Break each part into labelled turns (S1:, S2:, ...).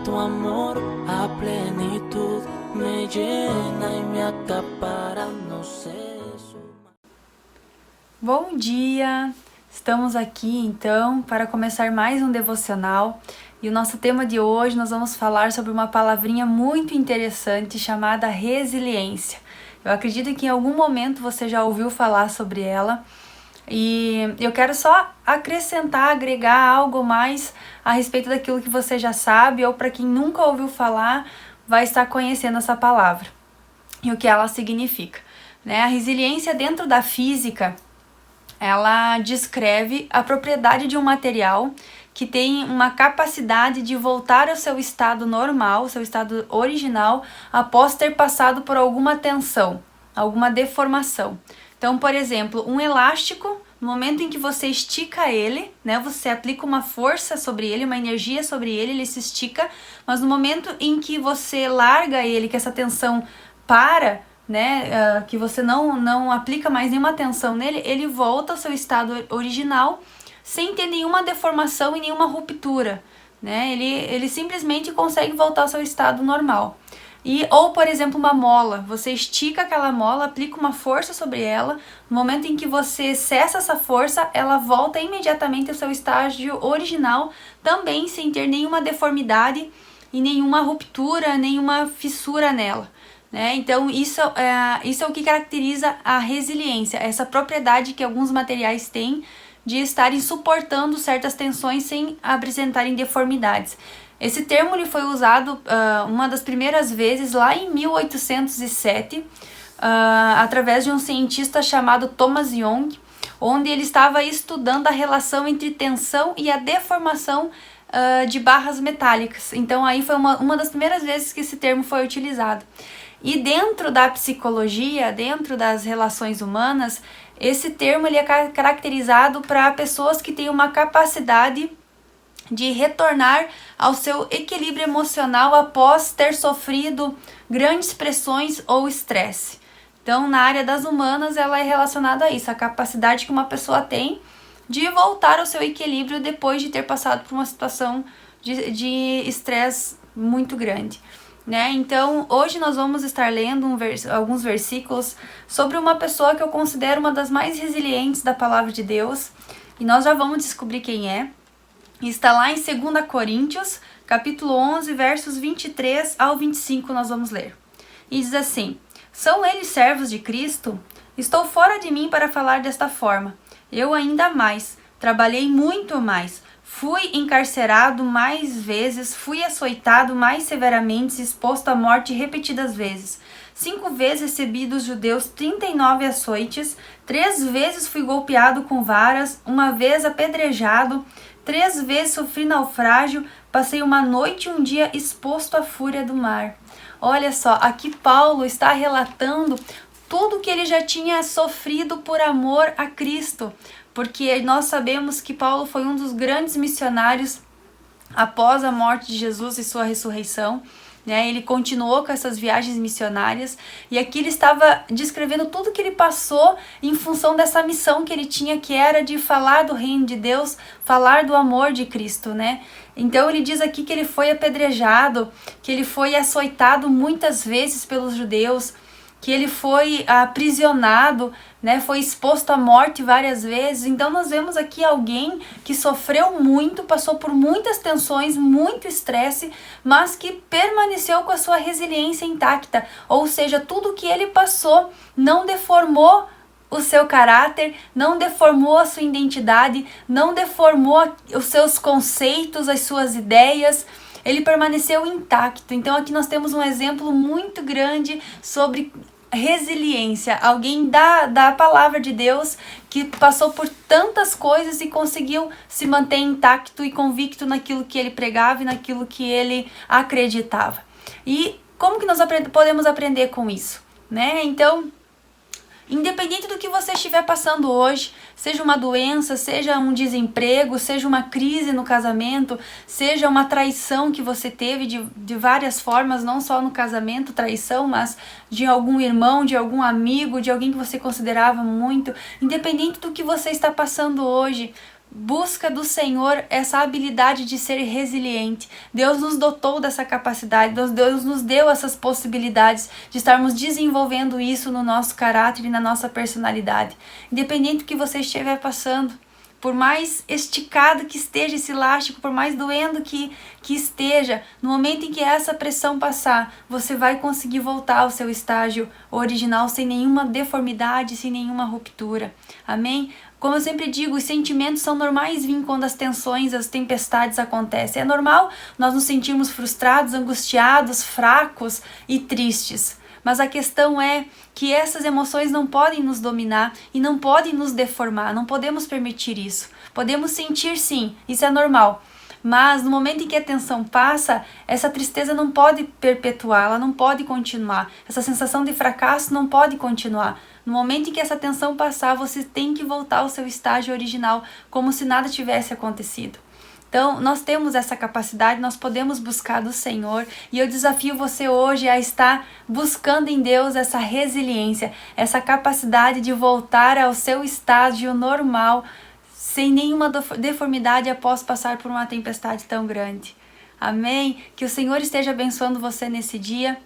S1: tu amor, a plenitud me llena y me acapara, no sé.
S2: Bom dia! Estamos aqui então para começar mais um devocional e o nosso tema de hoje nós vamos falar sobre uma palavrinha muito interessante chamada resiliência. Eu acredito que em algum momento você já ouviu falar sobre ela e eu quero só acrescentar, agregar algo mais a respeito daquilo que você já sabe ou para quem nunca ouviu falar vai estar conhecendo essa palavra e o que ela significa, né? A resiliência dentro da física, ela descreve a propriedade de um material que tem uma capacidade de voltar ao seu estado normal, seu estado original, após ter passado por alguma tensão, alguma deformação. Então, por exemplo, um elástico, no momento em que você estica ele, né, você aplica uma força sobre ele, uma energia sobre ele, ele se estica, mas no momento em que você larga ele, que essa tensão para, né, que você não aplica mais nenhuma tensão nele, ele volta ao seu estado original sem ter nenhuma deformação e nenhuma ruptura, né? Ele simplesmente consegue voltar ao seu estado normal. Ou, por exemplo, uma mola, você estica aquela mola, aplica uma força sobre ela, no momento em que você cessa essa força, ela volta imediatamente ao seu estágio original, também sem ter nenhuma deformidade e nenhuma ruptura, nenhuma fissura nela. Né? Então isso é o que caracteriza a resiliência, essa propriedade que alguns materiais têm de estarem suportando certas tensões sem apresentarem deformidades. Esse termo ele foi usado uma das primeiras vezes lá em 1807, através de um cientista chamado Thomas Young, onde ele estava estudando a relação entre tensão e a deformação de barras metálicas. Então aí foi uma das primeiras vezes que esse termo foi utilizado. E dentro da psicologia, dentro das relações humanas, esse termo ele é caracterizado para pessoas que têm uma capacidade de retornar ao seu equilíbrio emocional após ter sofrido grandes pressões ou estresse. Então, na área das humanas, ela é relacionada a isso, a capacidade que uma pessoa tem de voltar ao seu equilíbrio depois de ter passado por uma situação de estresse muito grande. Né? Então, hoje nós vamos estar lendo alguns versículos sobre uma pessoa que eu considero uma das mais resilientes da palavra de Deus, e nós já vamos descobrir quem é. Está lá em 2 Coríntios, capítulo 11, versos 23 ao 25, nós vamos ler. E diz assim: são eles servos de Cristo? Estou fora de mim para falar desta forma. Eu ainda mais, trabalhei muito mais. Fui encarcerado mais vezes, fui açoitado mais severamente, exposto à morte repetidas vezes. 5 vezes recebi dos judeus 39 açoites, 3 vezes fui golpeado com varas, 1 vez apedrejado, 3 vezes sofri naufrágio, passei uma noite e um dia exposto à fúria do mar. Olha só, aqui Paulo está relatando tudo que ele já tinha sofrido por amor a Cristo, porque nós sabemos que Paulo foi um dos grandes missionários após a morte de Jesus e sua ressurreição, né? Ele continuou com essas viagens missionárias e aqui ele estava descrevendo tudo que ele passou em função dessa missão que ele tinha, que era de falar do reino de Deus, falar do amor de Cristo, né? Então ele diz aqui que ele foi apedrejado, que ele foi açoitado muitas vezes pelos judeus, que ele foi aprisionado, né, foi exposto à morte várias vezes. Então nós vemos aqui alguém que sofreu muito, passou por muitas tensões, muito estresse, mas que permaneceu com a sua resiliência intacta. Ou seja, tudo que ele passou não deformou o seu caráter, não deformou a sua identidade, não deformou os seus conceitos, as suas ideias. Ele permaneceu intacto. Então aqui nós temos um exemplo muito grande sobre resiliência, alguém da palavra de Deus que passou por tantas coisas e conseguiu se manter intacto e convicto naquilo que ele pregava e naquilo que ele acreditava. E como que nós podemos aprender com isso, né? Então, independente do que você estiver passando hoje, seja uma doença, seja um desemprego, seja uma crise no casamento, seja uma traição que você teve de várias formas, não só no casamento, traição, mas de algum irmão, de algum amigo, de alguém que você considerava muito, independente do que você está passando hoje, busca do Senhor essa habilidade de ser resiliente. Deus nos dotou dessa capacidade, Deus nos deu essas possibilidades de estarmos desenvolvendo isso no nosso caráter e na nossa personalidade. Independente do que você estiver passando, por mais esticado que esteja esse elástico, por mais doendo que esteja, no momento em que essa pressão passar, você vai conseguir voltar ao seu estágio original sem nenhuma deformidade, sem nenhuma ruptura. Amém? Como eu sempre digo, os sentimentos são normais vir quando as tensões, as tempestades acontecem. É normal nós nos sentirmos frustrados, angustiados, fracos e tristes. Mas a questão é que essas emoções não podem nos dominar e não podem nos deformar, não podemos permitir isso. Podemos sentir sim, isso é normal. Mas no momento em que a tensão passa, essa tristeza não pode perpetuar, ela não pode continuar. Essa sensação de fracasso não pode continuar. No momento em que essa tensão passar, você tem que voltar ao seu estágio original, como se nada tivesse acontecido. Então, nós temos essa capacidade, nós podemos buscar do Senhor, e eu desafio você hoje a estar buscando em Deus essa resiliência, essa capacidade de voltar ao seu estágio normal, sem nenhuma deformidade após passar por uma tempestade tão grande. Amém? Que o Senhor esteja abençoando você nesse dia.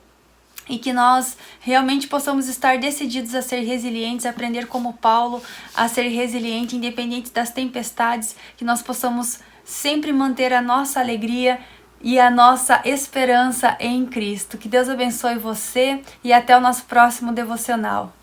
S2: E que nós realmente possamos estar decididos a ser resilientes, aprender como Paulo a ser resiliente, independente das tempestades, que nós possamos sempre manter a nossa alegria e a nossa esperança em Cristo. Que Deus abençoe você e até o nosso próximo devocional.